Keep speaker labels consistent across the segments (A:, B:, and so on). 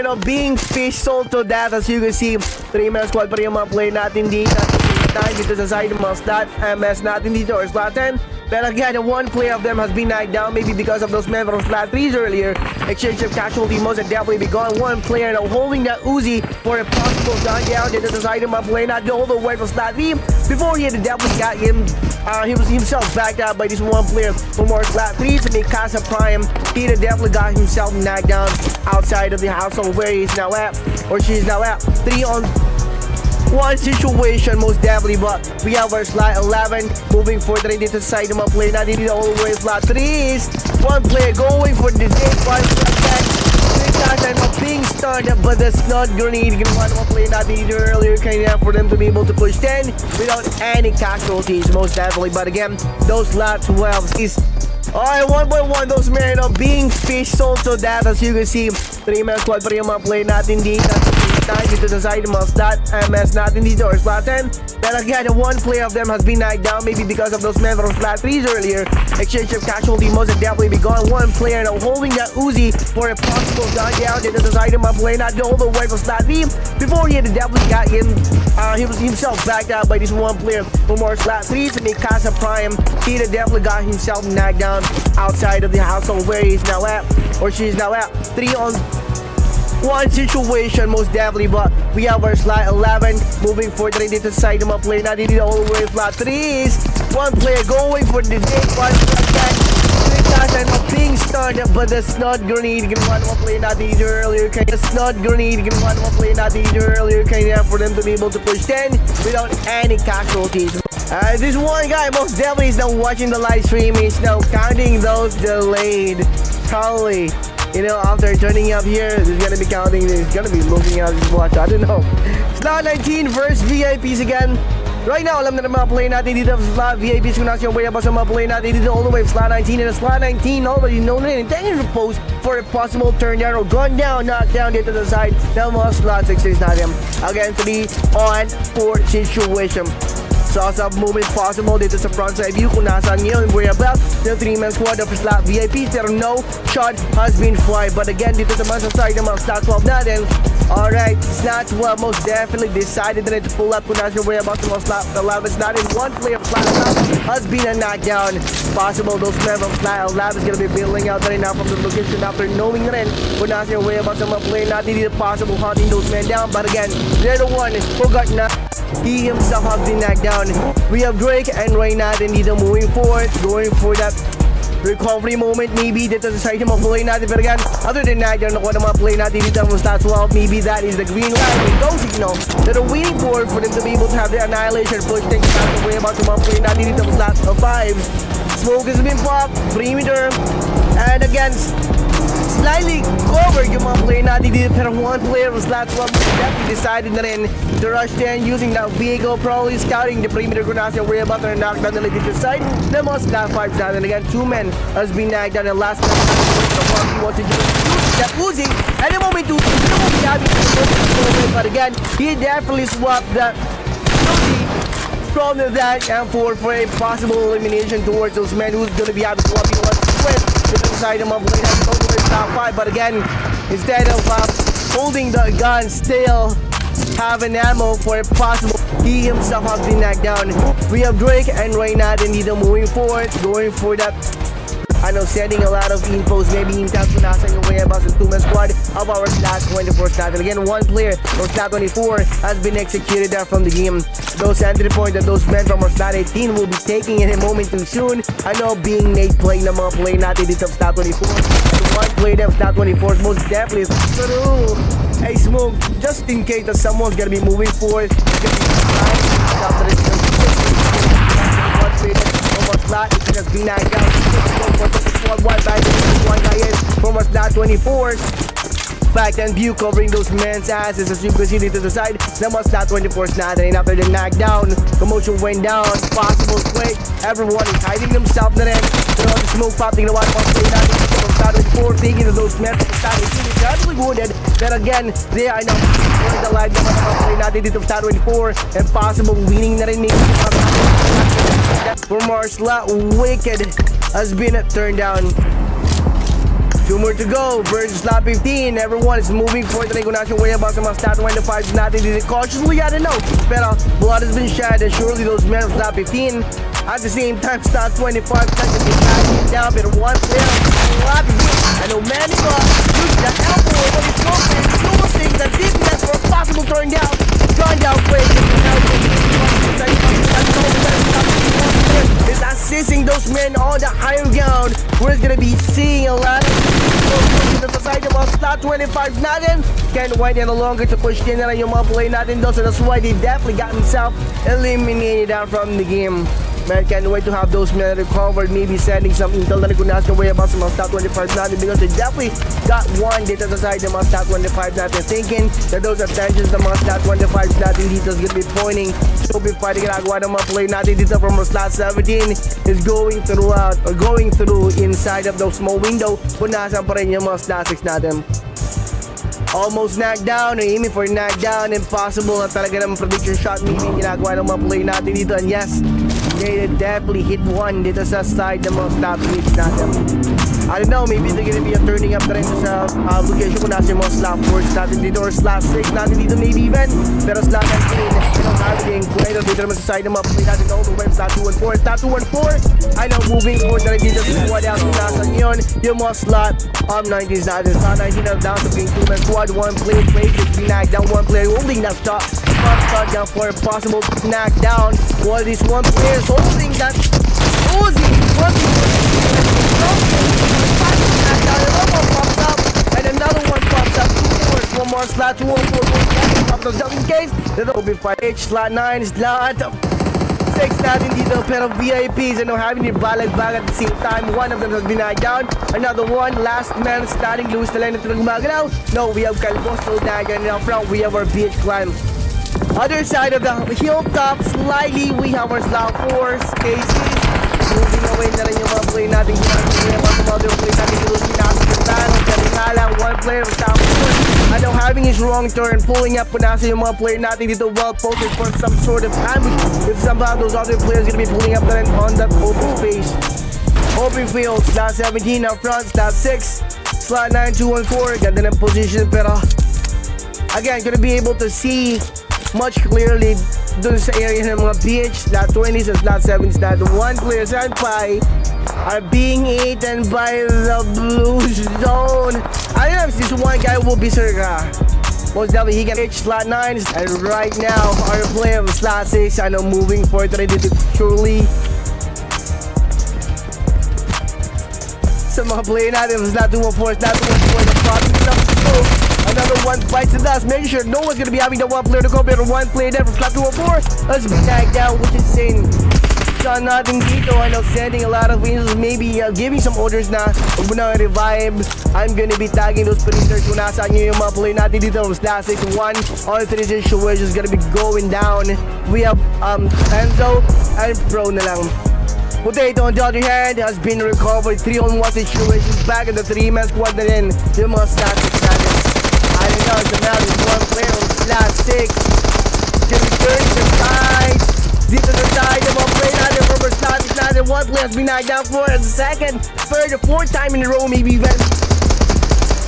A: man, being pistol to that. As you can see, 3-man squad pa rin yung mga play natin dito. Dito sa side ng mga slot MS natin dito or slot 10. But again, one player of them has been knocked down, maybe because of those men from slot 3s earlier. Exchange of casualty most and definitely be gone. One player now holding that Uzi for a possible knockdown. Dito sa side ng mga play natin all the way from slot 3. Before he had definitely got him, he was himself backed out by this one player from more slot 3 to make Casa Prime. He had definitely got himself knocked down outside of the household where he's now at, or she's now at. 3-on-1 situation most definitely, but we have our slot 11 moving forward rin dito sa side ng mga play natin dito all the way slot 3s. One player going for the day 5 attack. And being stunned, but that's not grenade. Ginawa ng mga play natin dito earlier kanina for them to be able to push 10 without any casualties most definitely. But again, those slot 12 is alright, 1-by-1, those men being pistol to that. As you can see, 3-man squad pa rin yung mga play natin dito. Dito sa side ng mga slot MS natin dito or slot 10. But again, one player of them has been knocked down, maybe because of those men from slot 3s earlier. Exchange of casualty most and definitely be gone. One player now holding that Uzi for a possible knockdown. Dito sa side ng mga play natin all the way from slot 3. Before he had definitely got him, he was himself backed out by this one player from more slot 3 to make Casa Prime. He had definitely got himself knocked down outside of the household where he's now at, or she's now at. 3-on-1 situation most definitely, but we have our slot 11 moving forward rin dito sa side ng mga play natin dito all the way slot 3s. One player going for the day 5 attack. And being stunned, but that's not grenade. Ginawa ng mga play natin dito earlier kanina. That's not grenade. Ginawa ng mga play natin dito earlier kanina for them to be able to push 10 without any casualties. This one guy most definitely is now watching the live stream. He's now counting those delayed. Probably, you know, after turning up here, he's gonna be counting. He's gonna be looking at his watch. I don't know. Slot 19 versus VIPs again. Right now, alam na mga play natin dito sa slot VIPs kung nasa yung way sa mga play natin dito all the way slot 19. And slot 19 already known na intended to post for a possible turn down or gun down, knockdown dito sa side ng mga slot 16 natin. Again, 3-on-4 situation. So, sa movement possible dito sa front side view kung nasaan ngayon UNBREAKABLE ng 3-man squad of slot VIPs, pero no shot has been fired. But again, dito naman sa side ng mga slot 12 natin, alright, slot 12 most definitely decided na to pull up kung nasaan UNBREAKABLE sa mga slot 11 natin. One player of slot 11 has been a knockdown. Possible those men from slot 11 is gonna be building out right now from the location after knowing rin kung nasaan UNBREAKABLE sa mga play natin dito. Possible hunting those men down, but again, they're the one who got knocked. He himself has been knocked down. We have Drake and Ray natin dito moving forward, going for that recovery moment maybe dito sa side ng mga play natin. Pero again, other than that, yung nakuha ng mga play natin dito from slot 12, maybe that is the green light, the go signal that are waiting for them to be able to have their annihilation push things out the way about the mga play natin dito from slot 5. Smoke has been popped, perimeter, and again, slightly covered yung mga play natin dito, pero one player was slot 12 definitely decided na rin to rush 10 using that vehicle, probably scouting the perimeter kung nasa yung way about to knock down the late dito side na mga slot 5 natin. Again, 2 men has been knocked down and last man he wants to do that Uzi at the moment to but again, he definitely swapped that Uzi from that M4 for a possible elimination towards those men who's going to be having to swap with the side of my blade has over the top 5, but again, instead of holding the gun, still having ammo for a possible, he himself has been knocked down. We have Drake and Ray natin dito moving forward, going for that. I know, sending a lot of infos, maybe in terms of nasa yung way about the 2-man squad of our slot 24 slot. And again, one player from slot 24 has been executed there from the game. Those entry point that those men from our slot 18 will be taking in a moment too soon. I know, being Nate playing na mga play natin dito sa slot 24. And one player there from slot 24 most definitely is through a smoke just in case that someone's gonna be moving forward. Slot, it has been knocked down. One guy in from our slot 24. Back then view covering those men's asses as you can see dito sa side ng mga slot 24s natin. And after the knockdown, commotion went down, possible quake, everyone is hiding themselves na rin. Pero the smoke pop, tingnan natin mga play natin from slot 24, taking to those men from slot 18 is actually wounded. But again, they are now the live naman ng mga play natin dito sa slot 24 and possible winning na rin from our slot. Wicked has been turned down. 2 more to go versus slot 15. Everyone is moving forward. Kung nasa way about sa mga stat 25 natin dito. Cautiously, I don't know. Pero blood has been shed and surely those men of slot 15. At the same time, stat 25 seconds is passing down. Pero one player, I know Manico used the elbow, but it's noticing that this net for a possible turn down. Turn down play. Is assisting those men on the higher ground. We're gonna be seeing a lot of to the side of our slot 25 natin. Can't wait any longer to push in na yung mga play natin doon. So that's why they definitely got himself eliminated out from the game. Man, can't wait to have those men recovered. Maybe sending some intel na kung nasa way about sa mga stat 25 natin because they definitely got one dito sa side ng mga stat 25 natin. Thinking that those attentions ng mga stat 25 natin dito is gonna be pointing. So be fighting ginagawa ng mga play natin dito from our slot 17 is going throughout or going through inside of those small window kung nasan pa rin yung mga slot 6 natin. Almost knocked down, or aiming for knockdown. Impossible na talaga ng prediction shot maybe ginagawa ng mga play natin dito. And yes, they definitely hit one dito sa side ng mga slot 6 natin. I don't know, maybe they're gonna be turning up na rin sa location kung nasa yung mga slot 4 natin dito or slot 6 natin dito maybe even. Pero slot 19, having Kurenai dito naman sa side ng mga play natin all the way slot 2 and 4. Slot 2 and 4, I know moving forward na rin dito sa squad out kung nasa yun yung mga slot 19s natin. Slot 19 na down to being 2-man squad, 1 player plays, it's knocked down, 1 player holding that shot. Shot down for a possible knockdown. One of these 1 players holding that Uzi. And another one pops up. One more slot, 2 on 4 pops up just in case. That'll be 5. Slot 9, slot 6 natin dito. Pero VIPs and having their ballot back at the same time. One of them has been knocked down. Another one, last man starting loose na lang ito gumagalaw. No, we have Calvos still nagging in front. We have our BH climb. Other side of the hilltop, slightly, we have our slot 4 Casey. Moving away na rin yung mga play natin. Ginagawa mga other play natin. Losing natin yung battle. Kalingalang, 1 player of slot 4. I know having his wrong turn, pulling up kung nasa yung mga player natin dito well posted for some sort of ambush. If somehow those other players gonna be pulling up na rin on that open space. Open field, slot 17 up front, slot 6, slot 9, 2, and 4. Ganda ng position pero again, gonna be able to see much clearly dun sa area ng mga BH, slot 20 and slot 7 slot 1 players and 5 are being eaten by the blue zone. I don't know if this one guy will be Circa. Most definitely he can hit slot 9 and right now our player of slot 6 I know moving forward ready to truly sa mga player natin slot 2 and 4 slot 2 and 4 the problem is another one bites the dust, making sure no one's gonna be having the 1 player to go, but 1 player there from slot 2 and 4. Let's be tagged down, which is insane. Shot natin dito, I know sending a lot of wins, maybe giving some orders na huwag mo na revive. I'm gonna be tagging those producers kung nasaan nyo yung mga player natin dito from slot 6 1. All 3 situations gonna be going down. We have Enzo and Pro na lang. Potato on the other hand has been recovered 3-on-1 situations back in the 3-man squad na rin yung mga statics natin. I don't know, so now there's 1 player on slot 6 gonna turn the side dito sa side ng mga play natin from our slot 6 natin. 1 player has been knocked down for the second, third, or 4th time in a row maybe even.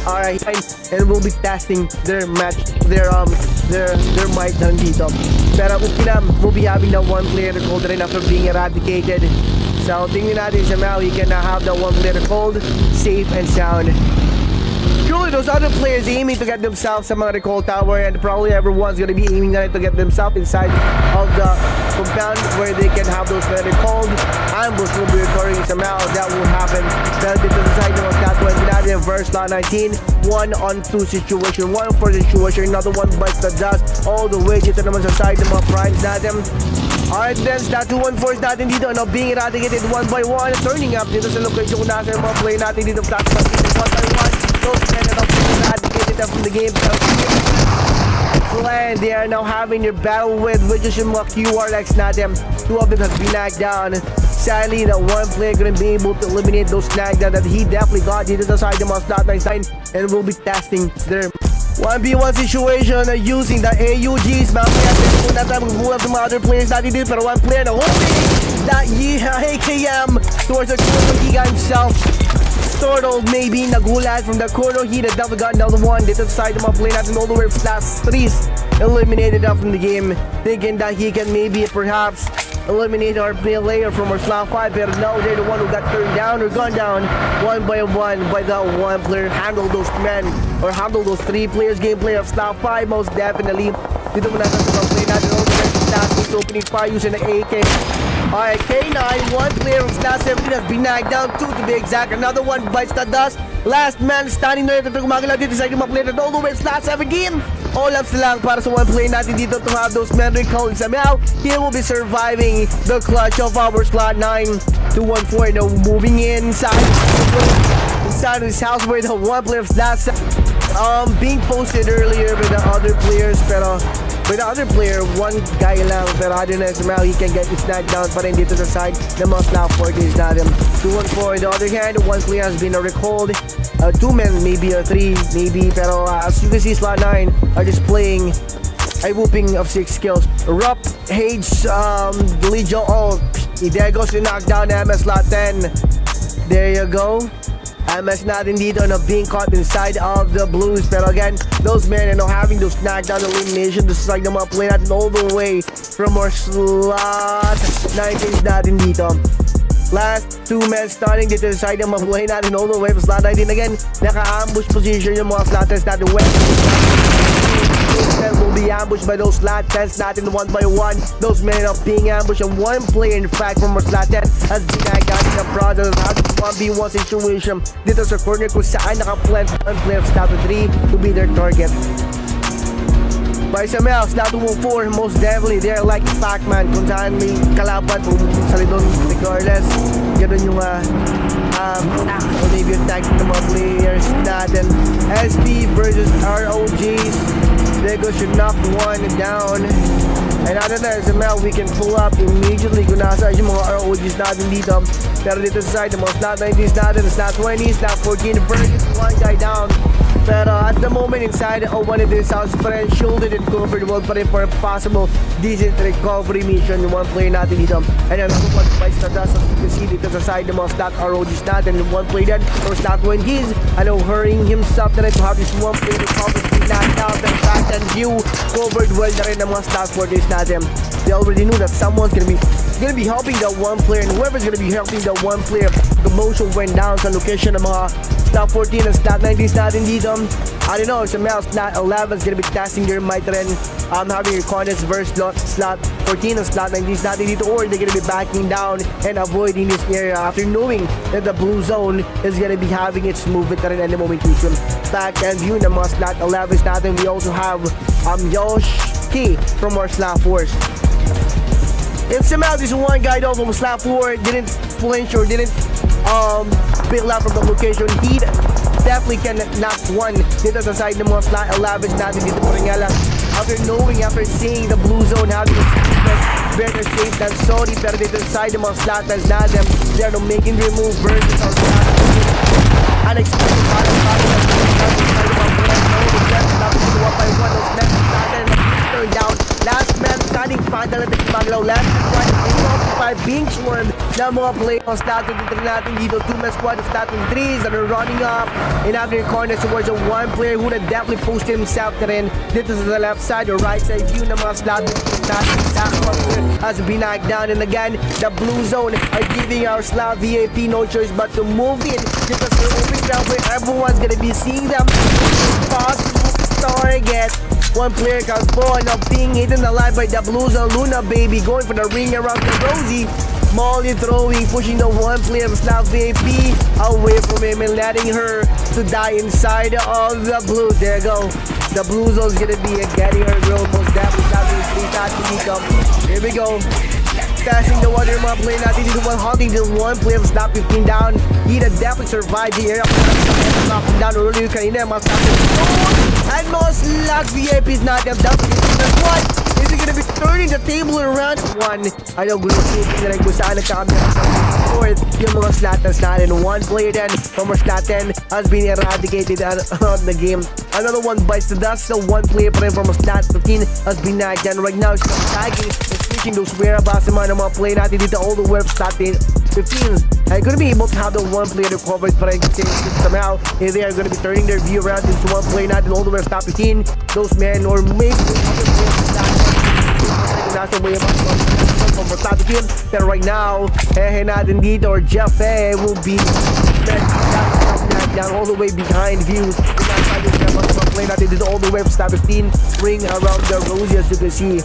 A: Alright, and we'll be testing their match, their mic down dito. Pero we'll be having the 1 player cold rin after being eradicated. So tingnan natin somehow he can have the 1 player cold, safe and sound. Surely those other players aiming to get themselves sa mga recall tower and probably everyone's gonna be aiming na to get themselves inside of the compound where they can have those very cold ambush will be occurring somehow. That will happen. Dahil dito sa side ng slot 20 natin verse slot 19, 1-on-2 situation, 1 for situation, another one bites the dust all the way dito naman sa side ng mga primes natin. Alright then, slot 2-1-4 natin dito, now being eradicated 1 by 1, turning up dito sa location kung nasa yung mga play natin dito, slot 1 by 1. Those men are not being eradicated from the game. Plan, they are now having their battle with, which is yung mga QRX natin. 2 of them have been knocked down. Sadly, that 1 player couldn't be able to eliminate those knockdown that he definitely got dito sa side ng mga slot 9 and will be testing their 1v1 situation using the AUGs. Mamaya kung natin magbuhat ng mga other players natin dito, pero 1 player na holding that AKM towards the Giga himself. Startled, maybe nagulat from the corner. He the double got another one. Dito sa side ng mga play natin all the way last 3's eliminated out from the game. Thinking that he can maybe perhaps eliminate our player from our slot 5, but no, they're the one who got turned down or gone down one by that one player. Handle those men or handle those 3 players. Gameplay of slot 5 most definitely. Dito muna natin sa play natin all the way last 3's opening fire using the AK. Alright, K9, one player from slot 17 has been knocked down, 2 to be exact. Another one bites the dust. Last man standing there. Ito gumagalaw dito sa inyong mga player all the way slot 17. All ups lang para sa one play natin dito to have those men recalled. Somehow, he will be surviving the clutch of our slot 9. 2-1-4 now moving inside his house where the one player of slot being posted earlier with the other players, pero with the other player, one guy lang, pero I don't know, somehow he can get his knocked down pa rin dito sa side ng mga slot 4 is natin. 2-1-4 on the other hand, one player has been recalled. 2 men, maybe or 3, maybe, pero as you can see, slot 9 are displaying a whooping of 6 kills. Rup, Hage, Legion, there goes the knockdown, MS slot 10. There you go. MS natin dito na being caught inside of the Blues, pero again, those men are now having those knockdown elimination. This is like the mga play natin all the way from our slot 19 natin dito. Last 2 men starting dito sa side ng mga play natin all the way from slot 19. Again, naka-ambush position yung mga slotters natin. Those men will be ambushed by those slot 10s natin one by one. Those men are being ambushed, and one player in fact from our slot 10 has been knocked out in the process of having 1v1 situation dito sa corner kung saan naka-plant one player of slot 3 to be their target. By some else, slot 2-4, most definitely they're like Pac-Man kung saan may kalaban kung salidon regardless. Ganun yung or maybe attack ng mga players natin. SP versus ROGs. Lego should knock one down. And other than that, we can pull up immediately kung nasa yung mga ROGs natin dito. Pero dito sa side, the mga slot 90s natin, slot 20s, slot 14 versus one guy down. Pero at the moment inside one of this house pa rin, shielded and covered well pa rin for a possible decent recovery mission yung one player natin dito. And then one bites the dust, as you can see dito sa side ng mga slot ROGs natin. One player then or slot 20s, hurrying himself na rin to have this one player recovered, knocked out and back and view covered well na rin ng mga slot 40s natin. They already knew that someone's gonna be helping the one player, and whoever's gonna be helping the one player, the motion went down sa location ng mga slot 14 and slot 90s natin dito. I don't know, somehow slot 11 is gonna be testing their might rin, having your corners versus slot 14 and slot 90s natin dito, or they're gonna be backing down and avoiding this area after knowing that the blue zone is gonna be having its movement na rin any moment to back and view ng mga slot 11s natin. We also have Yosh K from our slot 4s. If somehow this one guy though from slot 4 didn't flinch or didn't pick up from the location, he definitely can knock one dito sa side ng mga slot 11s natin dito pa rin nga lang. After seeing the blue zone having better safe than sorry, pero dito sa side ng mga slot 10s natin, they are no making their move versus our slot unexpected turned down. Last man standing final at the Maglaw. Last one, 5 being swarmed ng mga players natin dito. 2-man squad of starting 3s that are running up and after corners towards a one player who would definitely posted himself na rin dito sa the left side or right side view ng mga slot natin. That one player has been knocked down, and again, the blue zone are giving our slot VIP no choice but to move in because they're moving down where everyone's gonna be seeing them. Possible target. One player got ball now being eaten alive by the Blues and Luna baby going for the ring around the Rosie. Molly throwing, pushing the one player of slot VIP away from him and letting her to die inside of the Blues. There you go. The Blue Zone's gonna be getting her real most definitely. Here we go. Passing the water mga play natin dito, one hunting the one player of slot 15 down. He definitely survived the area. Knocking down earlier kanina mga slot 15. And most slot VIPs natin down to the squad. Is he gonna be turning the table around? One, I know gusto na rin kung saan nagkakamera sa fourth yung mga slotters natin. One player then from our slot 10 has been eradicated out of the game. Another one bites the dust, so one player pa rin from our slot 15 has been knocked down. Right now, she's tagging searching those whereabouts naman ng mga player natin dito all the way up slot 15s. And gonna be able to have the one player recovered pa rin kasi somehow they are gonna be turning their view around into one player natin all the way up slot 15. Those men or maybe other players nasa way up from slot 15. Pero right now, natin dito or Jeff will be down all the way behind views. Play natin dito all the way from slot 15. Ring around the rosy as you can see.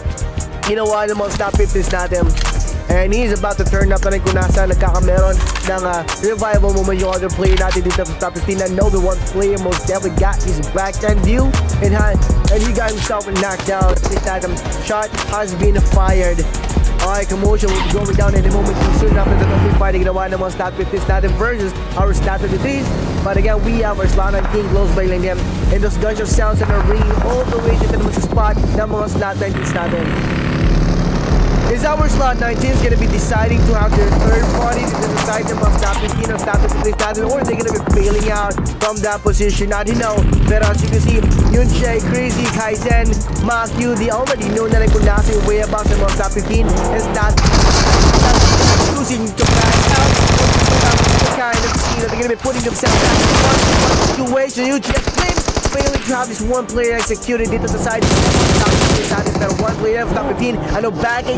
A: Ginawa ng mga slot 15s natin. And he's about to turn up na rin kung nasa nagkakameron ng revival moment yung other player natin dito sa top 15. I know the one player most definitely got his backhand view in hand, and he got himself knocked down. That shot has been fired. Alright, commotion will be going down in a moment too soon after the complete fighting ginawa ng mga slot 15s natin versus our slot 23s. But again, we have our slot 19 close by lang them. And those gunshot sounds that are ringing all the way dito naman sa spot ng mga slot 19s natin. Is our slot 19 is going to be deciding to have their third party to decide the mga slot 15 or slot 23 natin, or are they going to be bailing out from that position? I don't know. Pero as you can see, Yunche, Crazy, Kaizen, Makyu, they already know na rin kung nasa yung way about sa mga slot 15 is not losing to back out. Kind of see that they're going to be putting themselves back in one situation. Yunche failing to have this one player executed dito sa side. Pero one player of top 15, ano backing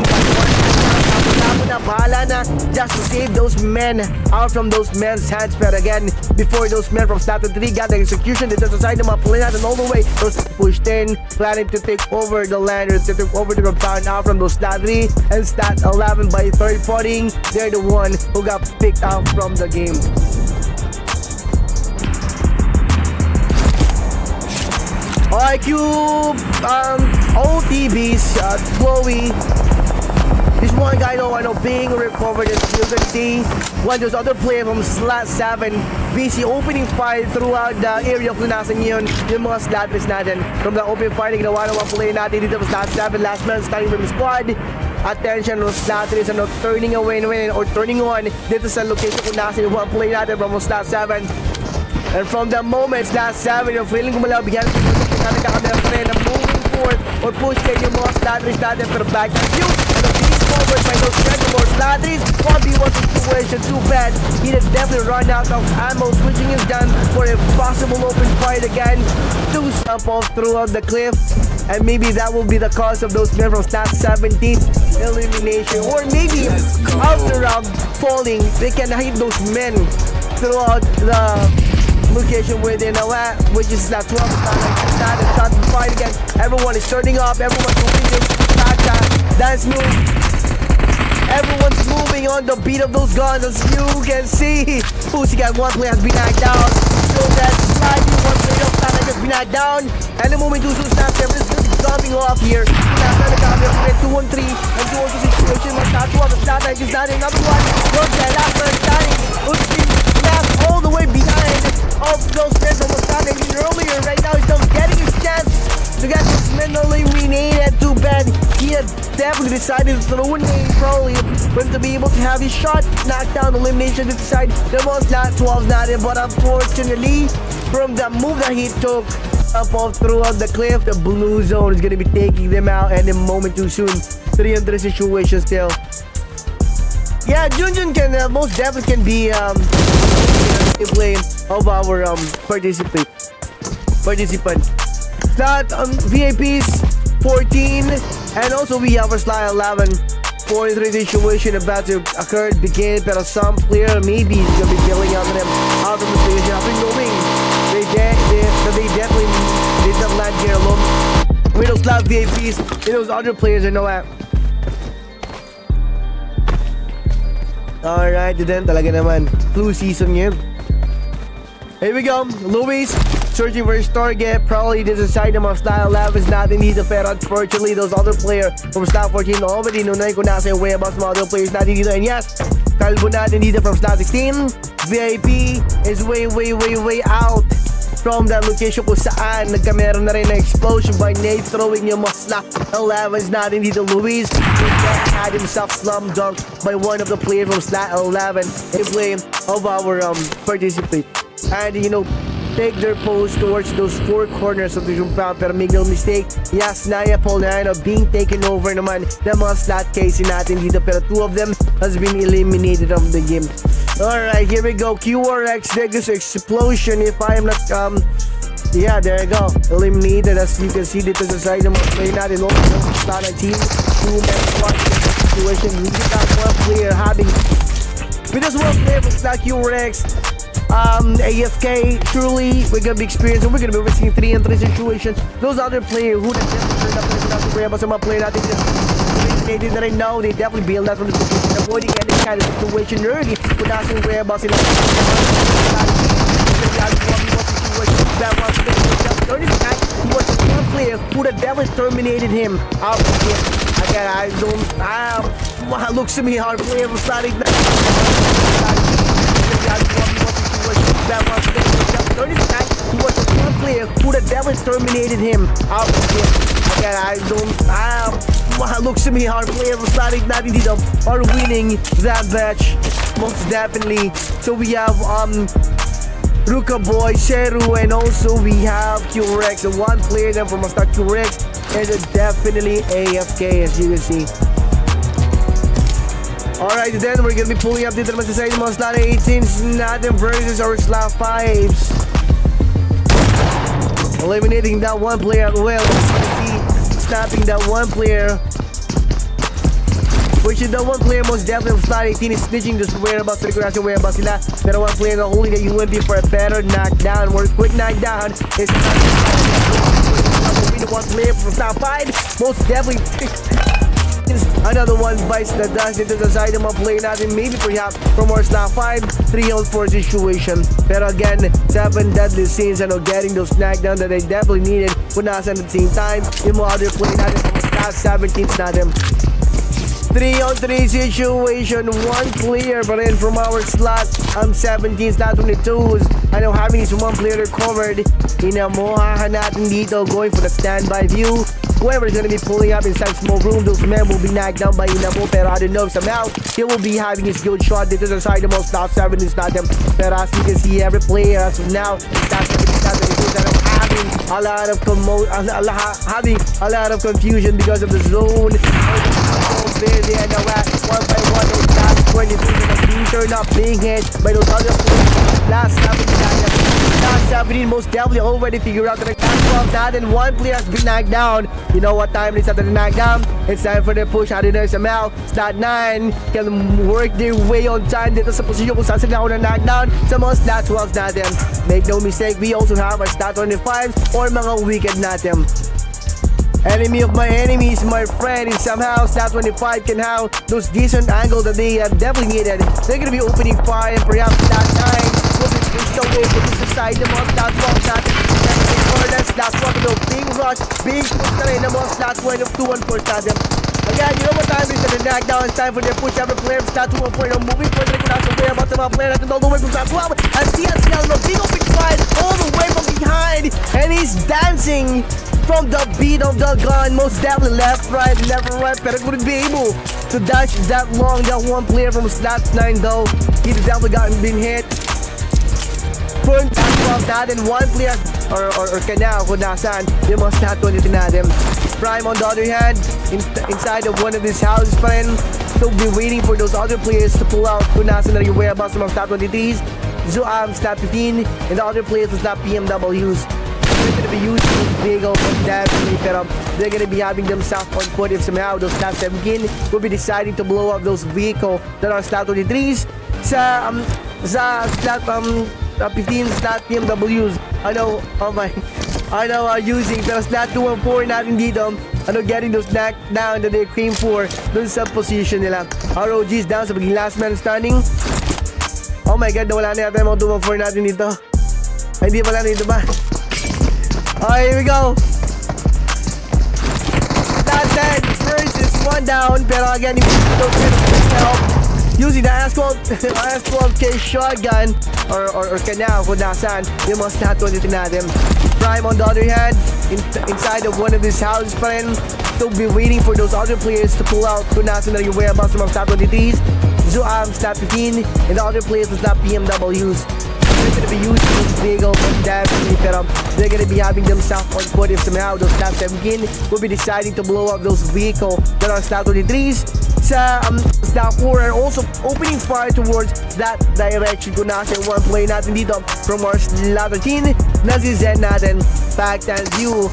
A: na bahala na just to save those men out from those men's hands. Pero again, before those men from slot 3 got the execution dito sa side ng mga player natin all the way, those pushed in, planning to take over the land or to take over the compound out from those slot 3 and slot 11 by third partying. They're the one who got picked out from the game. IQ, OTBs, Chloe. This one guy though, I know being recovered as you can see. One those other player from slot 7, busy opening fire throughout the area of Lunasan yun, yung mga slot list natin. From the open fire, ginawa ng mga player natin dito sa slot 7, last man starting from the squad. Attention, those slot 3 are not turning away or turning on dito sa location kung nasa yung mga player natin from slot 7. And from the moment, slot 7, yung feeling gumalaw, bigyan natin kakamera pa rin na moving forward or push kayo yung mga slot list natin pero back to you. And being covered by those more slot list, 1v1 situation, too bad. He has definitely run out of ammo, switching his gun for a possible open fight again to jump off throughout the cliff. And maybe that will be the cause of those men from slot 17 elimination. Or maybe after falling, they can hit those men throughout the location within which is slot 12. It's not to fight again. Everyone is turning up. Everyone's moving this dance move. Everyone's moving on the beat of those guns as you can see. PSYCAT, one player has been knocked down. So that's sliding, one player of slot has been knocked down. And the moment 2 snap 7 is going to be jumping off here. Nasa nagkakabit with 2-1-3 and 2-1-2 situation. Slot 12 and slot 9 is not another one. Don't get after standing. Left all the way behind of those men that was standing earlier. Right now he's not getting his chance to get this man eliminated. Too bad. He had definitely decided to throw an aim probably for him to be able to have his shot knocked down elimination to the side. There was not 12 not in, but unfortunately from the move that he took up off throughout the cliff, the blue zone is going to be taking them out and a moment too soon. 300 situation still. Yeah, Junjun can most definitely can be play of our participant. Slot VIPs 14, and also we have our slot 11. 4-3 situation about to occur begin, pero some player maybe is gonna be killing out of them out of the station after knowing they definitely did not land here alone. With those slot VIPs, and those other players are no at. Alright, then talaga naman flu season ngayon. Here we go, Luis searching for his target. Probably this is side ng mga slot 11 is natin dito, pero unfortunately those other player from slot 14 already nunay kung nasa yung way about some other players natin dito. And yes, kalbo natin dito from slot 16. VIP is way out from that location kung saan nagkameron na rin na explosion by Nate throwing yung mga slot 11s natin dito. Luis had himself slum dunked by one of the players from slot 11 in play of our participant. And you know, take their post towards those four corners of the compound. Pero make no mistake, yes, Naya Polnano being taken over naman ng mga slot casing natin dito. Pero two of them has been eliminated from the game. Alright, here we go. QRX, Degus Explosion. If I am not, yeah, there you go. Eliminated, as you can see dito sa side ng mga play natin. Also, slot team, two-man squad situation. We got one player having, with this one player from slot QRX, AFK, truly we're gonna be experiencing, we're gonna be risking 3-3 situation. Those other players who turned up to play about some play natin they did not know, they definitely bailed out from the situation, avoiding any kind of situation early. Kung nasa yung whereabouts sila that was one player who the devil terminated him out of the game. Again, I don't, looks to me hard player was starting that was one player who the devil terminated him out of the game. Again, I don't, looks to me hard player was starting natin dito are winning that match most definitely. So we have Ruka Boy, Sheru, and also we have QRX. And one player then from a start QRX is definitely AFK, as you can see. Alright, then we're gonna be pulling up dito naman sa side mga slot 18s natin versus our slot 5s. Eliminating that one player as well. As you can see, snapping that one player. Which is the one player most definitely of slot 18 is snitching the whereabouts, the recognition whereabouts sila. Pero one player na holding the UNB for a better knockdown. Or quick knockdown is the one player from slot 5. Most definitely another one bites the dust into the side of my play natin. Maybe perhaps from our slot 5, 3-on-4 situation. Pero again, 7 deadly scenes and getting those knockdown that they definitely needed. But nasa at the same time, yung mga other play natin from slot 17s natin. 3-on-3 situation, one player but in from our slot 17, slot 22s. I know having this one player covered. Inamuhahan natin dito, going for the standby view. Whoever is going to be pulling up inside small room, those men will be knocked down by Inamo. Pero I don't know, somehow he will be having his good shot dito sa side of most slot 7 is not them. Pero as you can see, every player as of now having a lot of having a lot of confusion because of the zone. There and now at 1 by 1 those last 22 being turned up, being hit by those other players. Last 17 most definitely already figured out that the catch that and one player has been knocked down. You know what time it is after the knockdown? It's time for the push. I don't know somehow slot 9 can work their way on time dito sa posisyon kung saan sila ako na knockdown sa mga slot 12 natin. Make no mistake, we also have our slot 25 or mga wicked natin. Enemy of my enemies, my friend, and somehow slot 25 can have those decent angles that they have definitely needed. They're gonna be opening fire and perhaps slot 9 will be pushed away from the side ng mga slot 12 natin. For that slot 12, being rushed, being pushed na rin ng mga slot 1 of 2-1-4 natin. Again, you know what time it is at the knockdown. It's time for their push. Every player slot 2-1-4 now moving for the recognition whereabouts of our player natin all the way from slot 12. And TNSCRIMMAGE being open wide all the way from behind. And he's dancing from the beat of the gun, most definitely left, right, but it wouldn't be able to dash that long. That one player from slot 9 though, he definitely gotten been hit. Point of that and one player or kanya kung nasaan yung mga slot 20 natin. Prime on the other hand, inside of one of these houses pa rin, so be waiting for those other players to pull out kung nasaan na yung whereabouts ng mga slot 23s. Slot 15 and the other players was slot PMWs. They're going to be using Vigo definitely, pero they're going to be having themselves on foot if somehow those slot 17 will be deciding to blow up those vehicles that are slot 23s sa slot 15 slot PMWs. I know using pero slot 2 and 4 natin dito. Getting those knockdown that they came for dun sa position nila. ROG's down sa pagiging last man standing. Oh my god, nawala na yata yung mga 2 and 4 natin dito. Ay, hindi pala dito ba? Alright, here we go. Slot 10 versus 1 down. Pero again, if you don't get help using the S12K shotgun or kanya kung nasaan yung mga slot 20 natin. Prime on the other hand, inside of one of these houses pa rin, still be waiting for those other players to pull out kung nasaan na yung whereabouts ng mga slot 23s. Slot 15 and the other players was slot PMWs. they're gonna be using this vehicle for definitely, pero they're gonna be having themselves on foot if somehow those top 17 will be deciding to blow up those vehicles that are stock 23s sa stock 4 and also opening fire towards that direction. Kung nasa one play natin dito from our slot 13 na si Zen natin. Fact and view,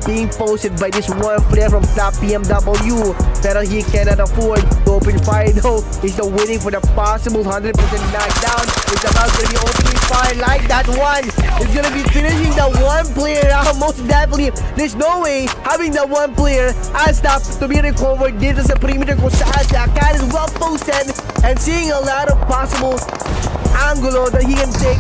A: being posted by this one player from top BMW, pero he cannot afford to open fire though. He's still waiting for the possible 100% knockdown. It's about to be opening fire like that one. He's gonna be finishing the one player out most definitely. There's no way having the one player as top to be recovered dito sa perimeter kung saan si Akan is well posted and seeing a lot of possible angulo that he can take.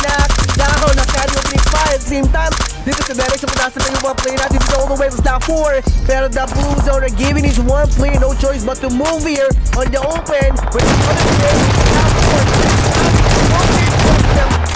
A: Knockdown, Akan opening fire at the same time. Dito sa direction kung nasa yung one player natin dito all the way to stop 4. Pero the blue zone are giving his one player no choice but to move here on the open. With the other player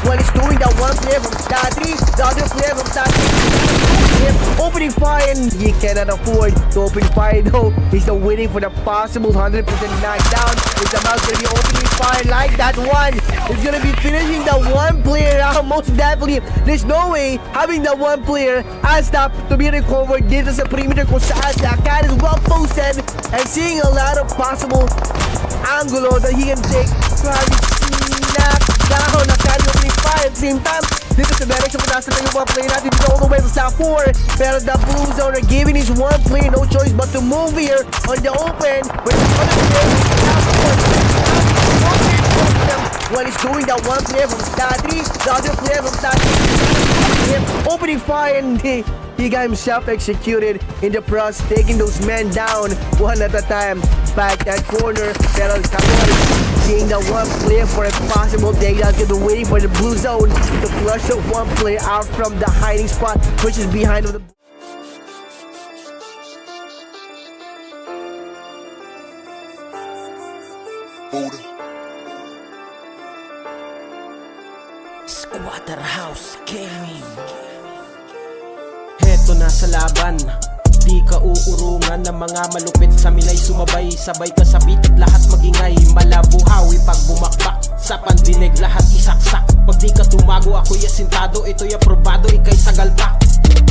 A: while he's doing that one player from stat 3, the other player from stat 3 opening fire and he cannot afford to open fire though. He's still waiting for the possible 100% knockdown. It's about to be opening fire like that one. He's gonna be finishing the one player out most definitely. There's no way having the one player as top to be recovered dito sa perimeter kung saan si Akan is well posted and seeing a lot of possible angulo that he can take. Knockdown, Akan opening fire at the same time. Dito sa direction kung nasa yung one player natin dito all the way to stop 4. Pero the blue zone are giving his one player no choice but to move here on the open with the other player while he's doing that one player from stat 3, the other player from stat 3 opening fire and he got himself executed in the process, taking those men down one at a time. Back that corner, pero seeing the one player for a possible takedown, gonna be waiting for the blue zone to flush the one player out from the hiding spot, which is behind of the
B: Squatter House Gaming. Heto na sa laban, di ka uurungan ng mga malupit sa milay. Sumabay, sabay ka sa beat at lahat magingay. Malabuhawi pag bumakbak, sa pandinig lahat isaksak. Pag di ka tumago ako'y asintado, ito'y aprobado, ika'y sagalpak.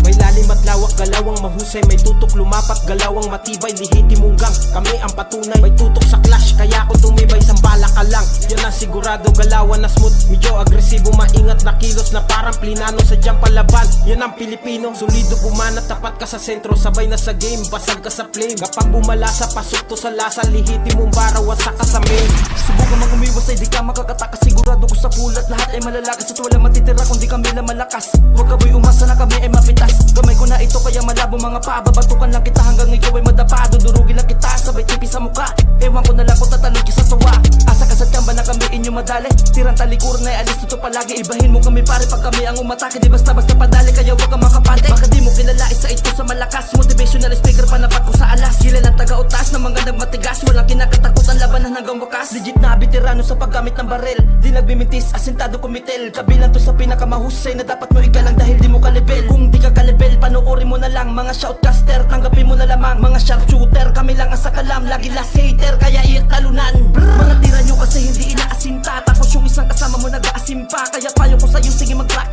B: May lalim at lawak, galawang mahusay. May tutok lumapat, galawang matibay. Lihiti munggang, kami ang patunay. May tutok sa clash, kaya kung tumibay sambala ka lang. Yan ang sigurado, galawan na smooth. Medyo agresibo, maingat na kilos na parang plinano sa dyan palaban. Yan ang Pilipino, solido bumanat, tapat ka sa sentro. Sabay na sa game, basag ka sa flame. Kapag bumalasa, pasok to sa lasa. Lihiti mong bara, wasak ka sa main. Subukan mang umiwas ay di ka makakataka. Sigurado ko sa pulat, lahat ay malalakas. At wala matitira kung di kami lang malakas. Huwag ka boy umasa na kami ay mapitas. Gamay ko na ito kaya malabo mga paa. Babatukan lang kita hanggang ikaw ay madapado. Durugin lang kita sabay tipi sa muka. Ewan ko na lang kung tatalog sa tuwa. Asa ka sa kamba na kami inyo madali. Tirang talikuran ay alis dito palagi. Ibahin mo kami pare pag kami ang umatake. Di basta-basta padali kaya huwag ka makapante. Baka di mo kilala isa ito sa malakas. Motivational speaker panapat ko sa alas. Sila lang taga-utas na mga nagmatigas. Walang kinakatakutan labanan hanggang wakas. Legit na veterano sa paggamit ng baril. Di nagbimintis asintado kumitil. Kabilang to sa pinakamahusay na dapat mo igalang dahil di mo kalibel. Kung di ka kalibel panoorin mo na lang mga shoutcaster. Tanggapin mo na lamang mga sharpshooter. Kami lang ang sakalam lagi last hater kaya iyak talunan. Mga tira nyo kasi hindi inaasinta. Tapos yung isang kasama mo nag-aasim pa. Kaya payo ko sa'yo sige mag-crack